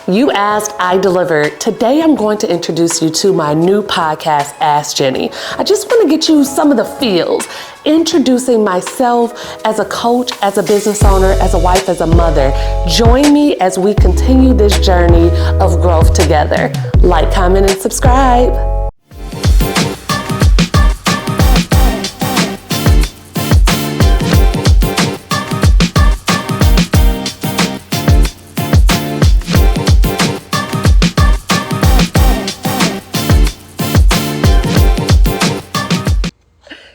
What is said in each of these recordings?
You asked, I delivered. Today I'm going to introduce you to my new podcast, Ask Jenni. I just want to get you some of the feels, introducing myself as a coach, as a business owner, as a wife, as a mother. Join me as we continue this journey of growth together. Like, comment, and subscribe.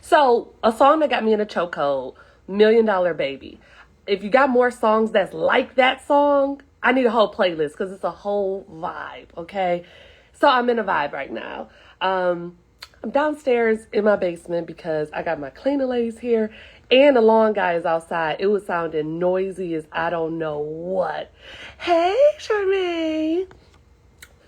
So, a song that got me in a chokehold, $1 Million Baby. If you got more songs that's like that song, I need a whole playlist because it's a whole vibe, okay? So I'm in a vibe right now. I'm downstairs in my basement because I got my cleaning ladies here and the lawn guy is outside. It was sounding noisy as I don't know what. Hey, Charmaine.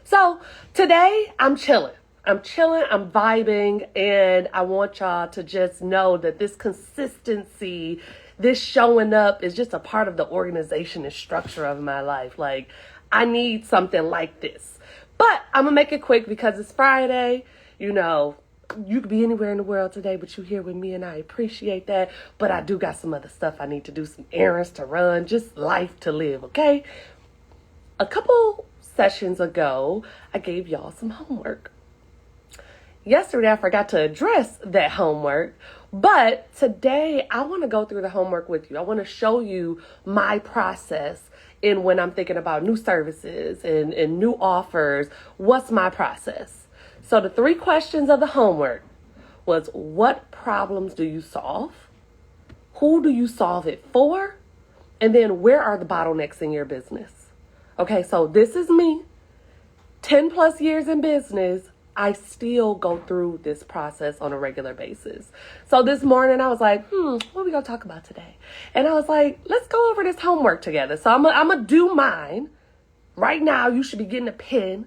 So today I'm chilling, I'm vibing, and I want y'all to just know that this consistency, this showing up is just a part of the organization and structure of my life. Like, I need something like this. But I'm going to make it quick because it's Friday. You know, you could be anywhere in the world today, but you're here with me, and I appreciate that. But I do got some other stuff I need to do, some errands to run, just life to live, okay? A couple sessions ago, I gave y'all some homework. Yesterday, I forgot to address that homework, but today I want to go through the homework with you. I want to show you my process in when I'm thinking about new services and new offers. What's my process? So the 3 questions of the homework was, what problems do you solve? Who do you solve it for? And then where are the bottlenecks in your business? Okay, so this is me, 10 plus years in business. I still go through this process on a regular basis. So this morning I was like, what are we going to talk about today? And I was like, let's go over this homework together. So I'm going to do mine. Right now, you should be getting a pen.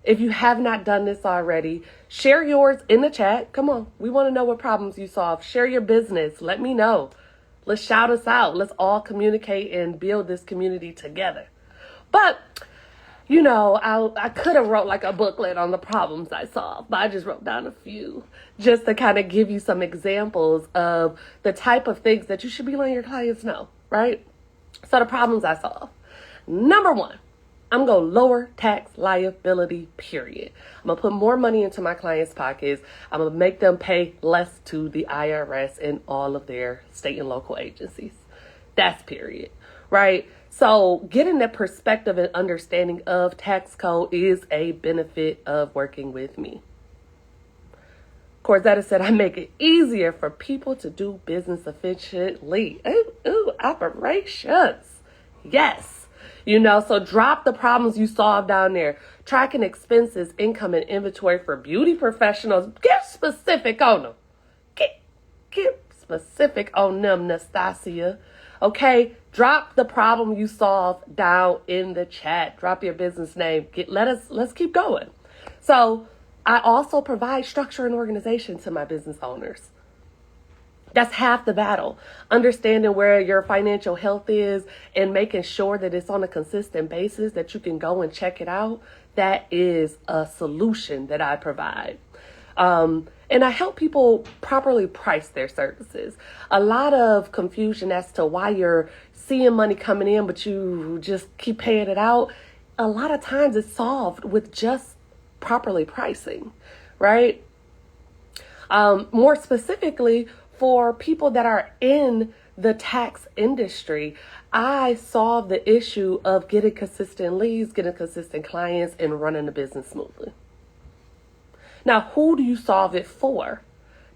If you have not done this already, share yours in the chat. Come on. We want to know what problems you solve. Share your business. Let me know. Let's shout us out. Let's all communicate and build this community together. But you know, I could have wrote like a booklet on the problems I solved, but I just wrote down a few just to kind of give you some examples of the type of things that you should be letting your clients know, right? So the problems I solve. Number 1, I'm going to lower tax liability, period. I'm going to put more money into my clients' pockets. I'm going to make them pay less to the IRS and all of their state and local agencies. That's period, right? So getting that perspective and understanding of tax code is a benefit of working with me. Corzetta said, I make it easier for people to do business efficiently. Ooh, operations. Yes. You know, so drop the problems you solve down there. Tracking expenses, income, and inventory for beauty professionals. Get specific on them. Get specific on them, Nastasia. Okay, drop the problem you solve down in the chat. Drop your business name. Let's keep going. So I also provide structure and organization to my business owners. That's half the battle. Understanding where your financial health is and making sure that it's on a consistent basis, that you can go and check it out. That is a solution that I provide. And I help people properly price their services. A lot of confusion as to why you're seeing money coming in, but you just keep paying it out. A lot of times it's solved with just properly pricing, right? More specifically, for people that are in the tax industry, I solve the issue of getting consistent leads, getting consistent clients, and running the business smoothly. Now, who do you solve it for?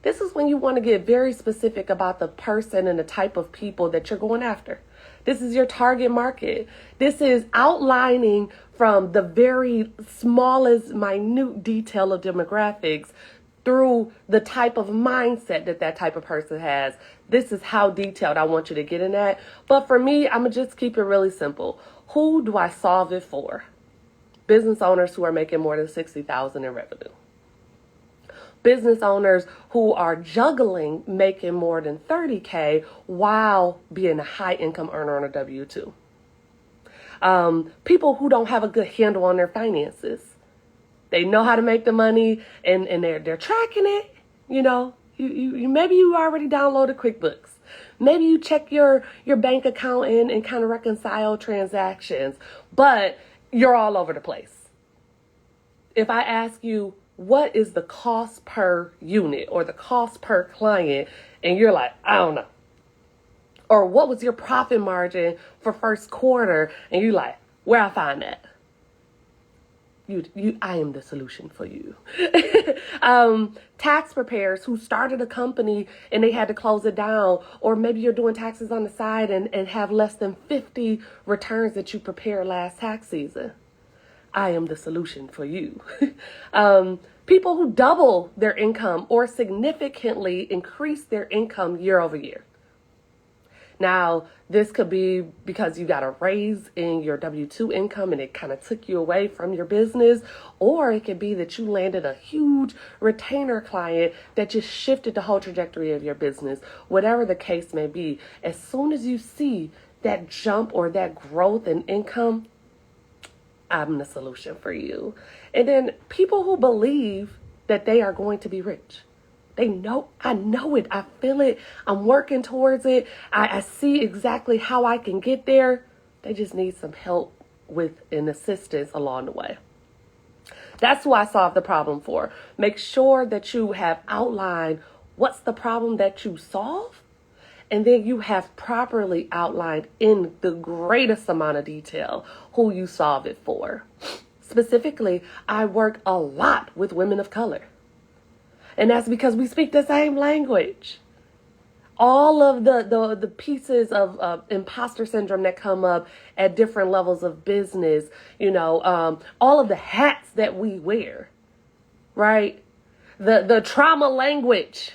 This is when you want to get very specific about the person and the type of people that you're going after. This is your target market. This is outlining from the very smallest, minute detail of demographics through the type of mindset that type of person has. This is how detailed I want you to get in that. But for me, I'm going to just keep it really simple. Who do I solve it for? Business owners who are making more than $60,000 in revenue. Business owners who are juggling making more than $30K while being a high income earner on a W-2. People who don't have a good handle on their finances. They know how to make the money, and they're tracking it. You know, you maybe you already downloaded QuickBooks. Maybe you check your bank account and kind of reconcile transactions, but you're all over the place. If I ask you, what is the cost per unit or the cost per client, and you're like, I don't know. Or what was your profit margin for first quarter, and you're like, where I find that? I am the solution for you. Tax preparers who started a company and they had to close it down, or maybe you're doing taxes on the side and have less than 50 returns that you prepared last tax season. I am the solution for you. People who double their income or significantly increase their income year over year. Now, this could be because you got a raise in your W-2 income and it kind of took you away from your business, or it could be that you landed a huge retainer client that just shifted the whole trajectory of your business. Whatever the case may be, as soon as you see that jump or that growth in income, I'm the solution for you. And then people who believe that they are going to be rich. They know, I know it. I feel it. I'm working towards it. I see exactly how I can get there. They just need some help with an assistance along the way. That's who I solve the problem for. Make sure that you have outlined what's the problem that you solve, and then you have properly outlined in the greatest amount of detail who you solve it for. Specifically, I work a lot with women of color. And that's because we speak the same language. All of the pieces of imposter syndrome that come up at different levels of business, all of the hats that we wear, right? The trauma language,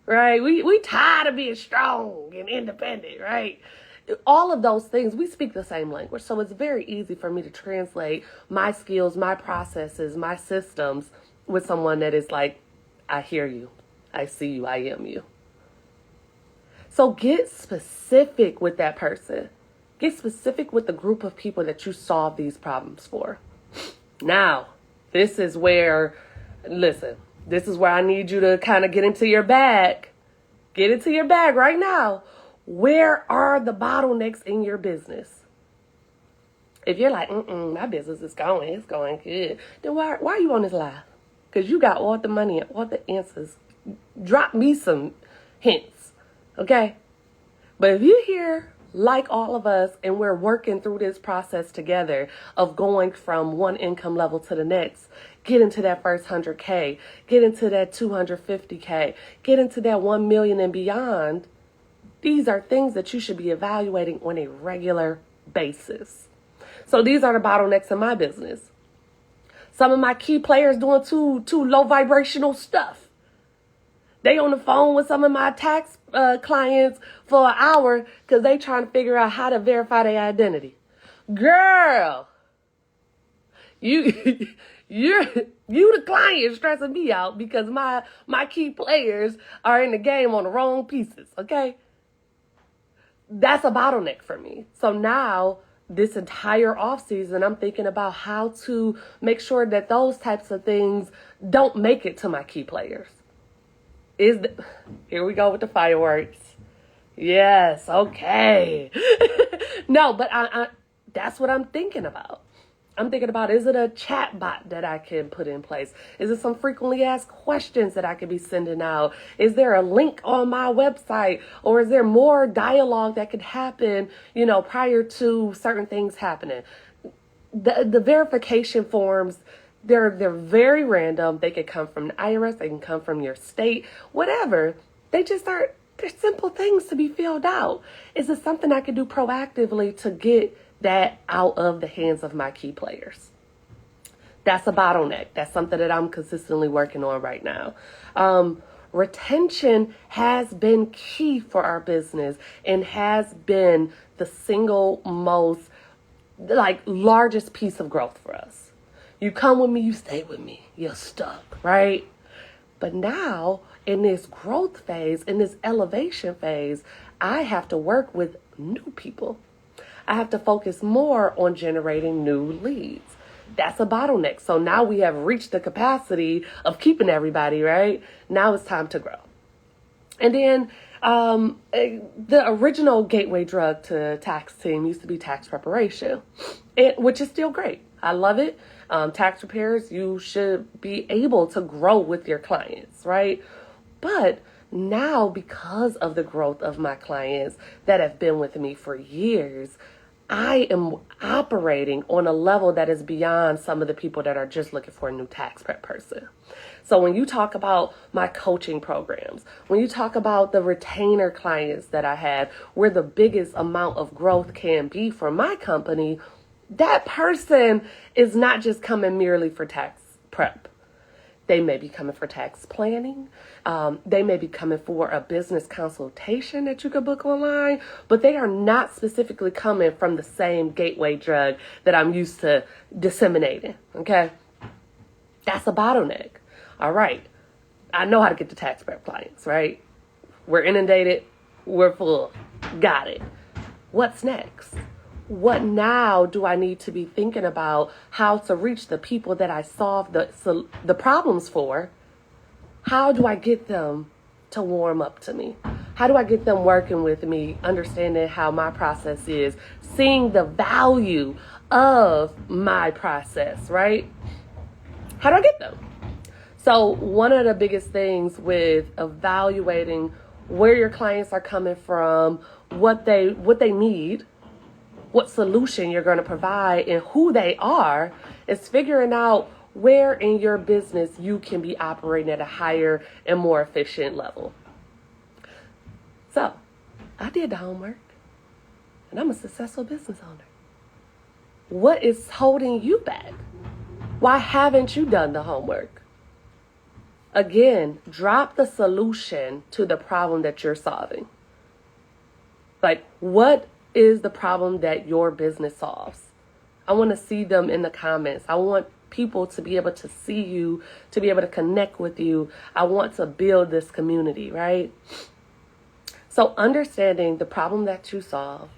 right? We tired of being strong and independent, right? All of those things, we speak the same language. So it's very easy for me to translate my skills, my processes, my systems with someone that is like, I hear you. I see you. I am you. So get specific with that person. Get specific with the group of people that you solve these problems for. Now, this is where I need you to kind of get into your bag. Get into your bag right now. Where are the bottlenecks in your business? If you're like, my business is going, it's going good, then why are you on this live? Because you got all the money and all the answers. Drop me some hints, okay? But if you're here like all of us and we're working through this process together of going from one income level to the next, get into that first 100K, get into that 250K, get into that 1 million and beyond, these are things that you should be evaluating on a regular basis. So these are the bottlenecks in my business. Some of my key players doing too low vibrational stuff. They on the phone with some of my tax clients for an hour because they trying to figure out how to verify their identity. Girl, you the client stressing me out because my key players are in the game on the wrong pieces. Okay, that's a bottleneck for me. So now, this entire off season, I'm thinking about how to make sure that those types of things don't make it to my key players. Here we go with the fireworks. Yes, okay. No, but I that's what I'm thinking about. I'm thinking about, is it a chat bot that I can put in place? Is it some frequently asked questions that I could be sending out? Is there a link on my website? Or is there more dialogue that could happen, prior to certain things happening? The verification forms, they're very random. They could come from the IRS. They can come from your state, whatever. They're simple things to be filled out. Is it something I could do proactively to get that out of the hands of my key players? That's a bottleneck. That's something that I'm consistently working on right now. Retention has been key for our business and has been the single most largest piece of growth for us. You come with me, you stay with me, you're stuck, right? But now in this growth phase, in this elevation phase, I have to work with new people. I have to focus more on generating new leads. That's a bottleneck. So now we have reached the capacity of keeping everybody, right? Now it's time to grow. And then the original gateway drug to tax team used to be tax preparation, which is still great. I love it. Tax preparers, you should be able to grow with your clients, right? But now, because of the growth of my clients that have been with me for years, I am operating on a level that is beyond some of the people that are just looking for a new tax prep person. So when you talk about my coaching programs, when you talk about the retainer clients that I have, where the biggest amount of growth can be for my company, that person is not just coming merely for tax prep. They may be coming for tax planning. They may be coming for a business consultation that you could book online, but they are not specifically coming from the same gateway drug that I'm used to disseminating, okay? That's a bottleneck. All right, I know how to get to tax prep clients, right? We're inundated, we're full, got it. What's next? What now do I need to be thinking about how to reach the people that I solve the problems for? How do I get them to warm up to me? How do I get them working with me, understanding how my process is, seeing the value of my process, right? How do I get them? So one of the biggest things with evaluating where your clients are coming from, what they need, what solution you're going to provide, and who they are, is figuring out where in your business you can be operating at a higher and more efficient level. So, I did the homework, and I'm a successful business owner. What is holding you back? Why haven't you done the homework? Again, drop the solution to the problem that you're solving. Like, what is the problem that your business solves? I want to see them in the comments. I want people to be able to see you, to be able to connect with you. I want to build this community, right? So understanding the problem that you solve,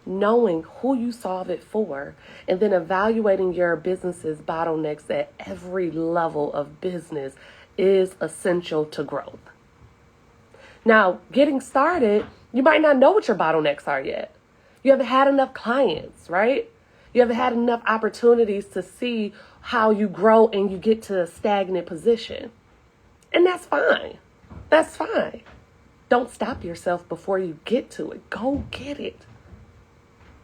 knowing who you solve it for, and then evaluating your business's bottlenecks at every level of business is essential to growth. Now, getting started, you might not know what your bottlenecks are yet. You haven't had enough clients, right? You haven't had enough opportunities to see how you grow and you get to a stagnant position. And that's fine. That's fine. Don't stop yourself before you get to it. Go get it.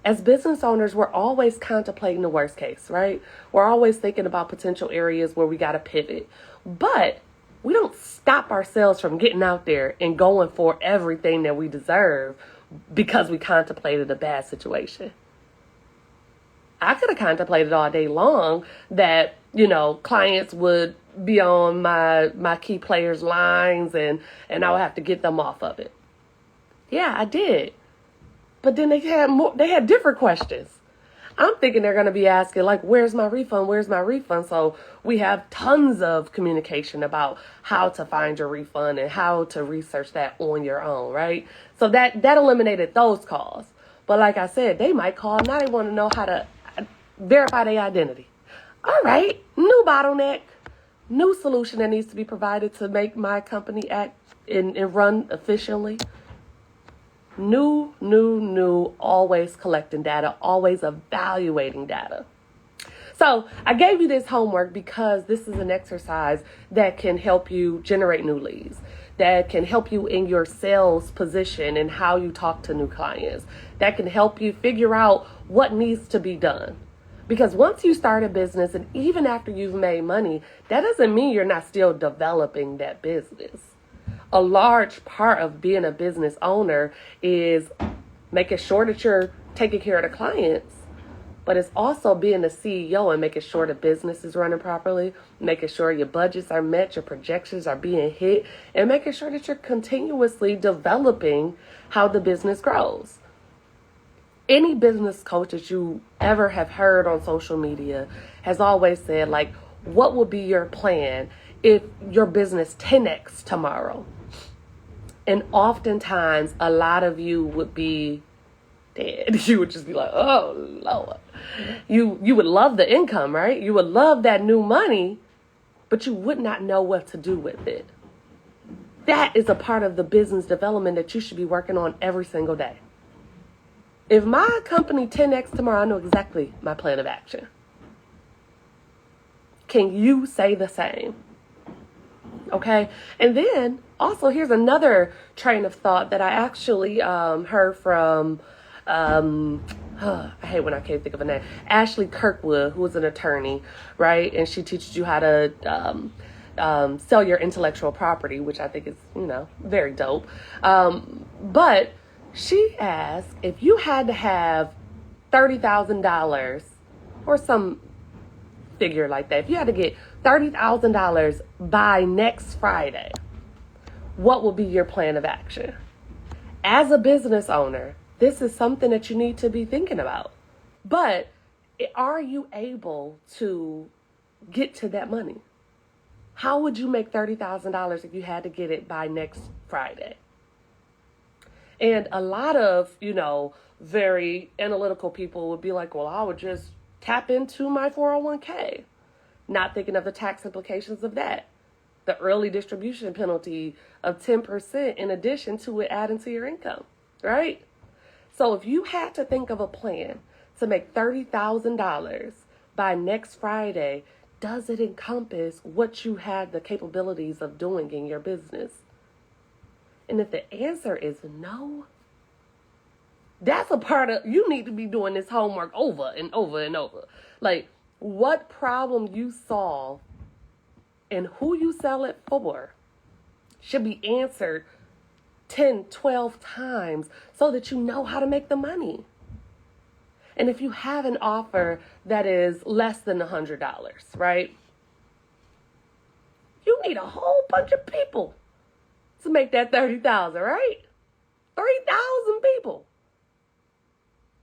As business owners, we're always contemplating the worst case, right? We're always thinking about potential areas where we got to pivot. But we don't stop ourselves from getting out there and going for everything that we deserve because we contemplated a bad situation. I could have contemplated all day long that, clients would be on my key players' lines and I would have to get them off of it. Yeah, I did. But then they had different questions. I'm thinking they're going to be asking, like, where's my refund? Where's my refund? So we have tons of communication about how to find your refund and how to research that on your own, right? So that eliminated those calls. But like I said, they might call. Now they want to know how to verify their identity. All right, new bottleneck, new solution that needs to be provided to make my company act and run efficiently. New, always collecting data, always evaluating data. So I gave you this homework because this is an exercise that can help you generate new leads, that can help you in your sales position and how you talk to new clients, that can help you figure out what needs to be done. Because once you start a business, and even after you've made money, that doesn't mean you're not still developing that business. A large part of being a business owner is making sure that you're taking care of the clients, but it's also being the CEO and making sure the business is running properly, making sure your budgets are met, your projections are being hit, and making sure that you're continuously developing how the business grows. Any business coach that you ever have heard on social media has always said, like, what will be your plan if your business 10x tomorrow? And oftentimes, a lot of you would be, dead. You would just be like, oh, Lord. You would love the income, right? You would love that new money, but you would not know what to do with it. That is a part of the business development that you should be working on every single day. If my company 10X tomorrow, I know exactly my plan of action. Can you say the same? Okay. And then also here's another train of thought that I actually heard from, I hate when I can't think of a name, Ashley Kirkwood, who is an attorney, right? And she teaches you how to sell your intellectual property, which I think is, very dope. But she asked, if you had to have $30,000 or some figure like that, if you had to get $30,000 by next Friday, what will be your plan of action? As a business owner, this is something that you need to be thinking about. But are you able to get to that money? How would you make $30,000 if you had to get it by next Friday? And a lot of, very analytical people would be like, well, I would just tap into my 401k, not thinking of the tax implications of that. The early distribution penalty of 10% in addition to it adding to your income, right? So if you had to think of a plan to make $30,000 by next Friday, does it encompass what you had the capabilities of doing in your business? And if the answer is no, that's a part of, you need to be doing this homework over and over and over. Like, what problem you solve and who you sell it for should be answered 10, 12 times so that you know how to make the money. And if you have an offer that is less than $100, right? You need a whole bunch of people to make that 30,000, right? 3,000 people.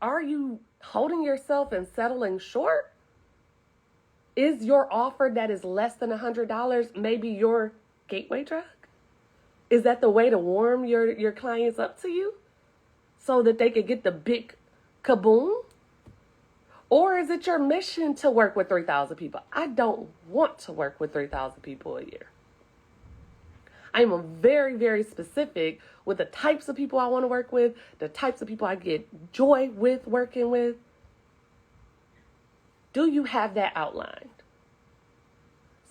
Are you holding yourself and settling short? Is your offer that is less than $100 maybe your gateway drug? Is that the way to warm your clients up to you so that they could get the big kaboom? Or is it your mission to work with 3,000 people? I don't want to work with 3,000 people a year. I'm very, very specific with the types of people I want to work with, the types of people I get joy with working with. Do you have that outlined?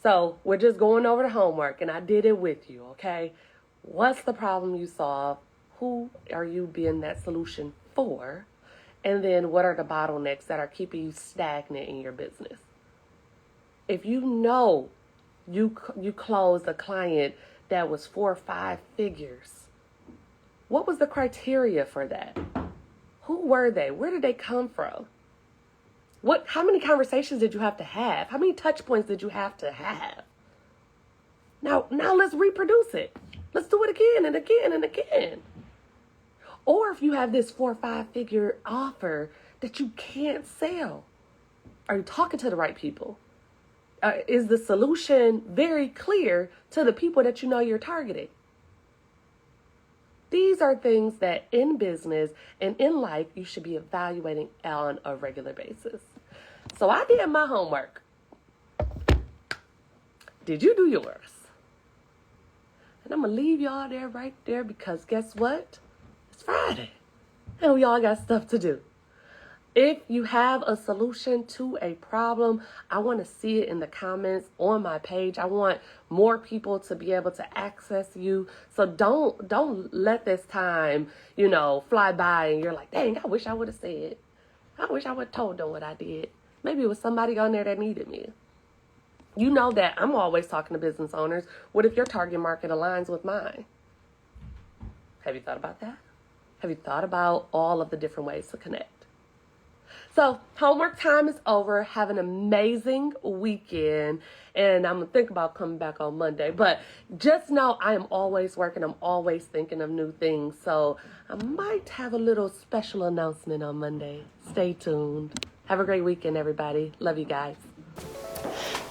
So we're just going over the homework, and I did it with you, okay? What's the problem you solve? Who are you being that solution for? And then what are the bottlenecks that are keeping you stagnant in your business? If you know you closed a client that was 4 or 5 figures, what was the criteria for that? Who were they? Where did they come from? How many conversations did you have to have? How many touch points did you have to have? Now let's reproduce it. Let's do it again and again and again. Or if you have this 4 or 5 figure offer that you can't sell, are you talking to the right people? Is the solution very clear to the people that you know you're targeting? These are things that in business and in life you should be evaluating on a regular basis. So I did my homework. Did you do yours? And I'm going to leave y'all there right there because guess what? It's Friday and we all got stuff to do. If you have a solution to a problem, I want to see it in the comments on my page. I want more people to be able to access you. So don't let this time, fly by and you're like, dang, I wish I would have said. I wish I would have told them what I did. Maybe it was somebody on there that needed me. You know that I'm always talking to business owners. What if your target market aligns with mine? Have you thought about that? Have you thought about all of the different ways to connect? So homework time is over. Have an amazing weekend. And I'm going to think about coming back on Monday. But just know I am always working. I'm always thinking of new things. So I might have a little special announcement on Monday. Stay tuned. Have a great weekend, everybody. Love you guys.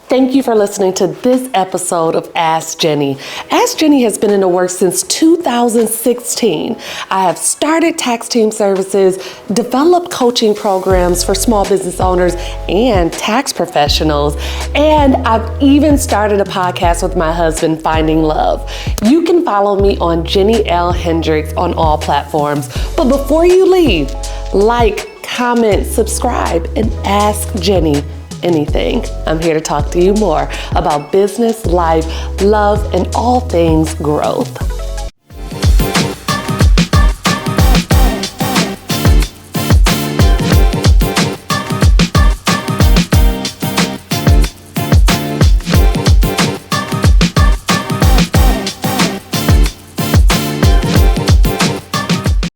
Thank you for listening to this episode of Ask Jenni. Ask Jenni has been in the works since 2016. I have started tax team services, developed coaching programs for small business owners and tax professionals, and I've even started a podcast with my husband, Finding Love. You can follow me on Jenni L. Hendricks on all platforms. But before you leave, like, comment, subscribe, and ask Jenni anything. I'm here to talk to you more about business, life, love, and all things growth.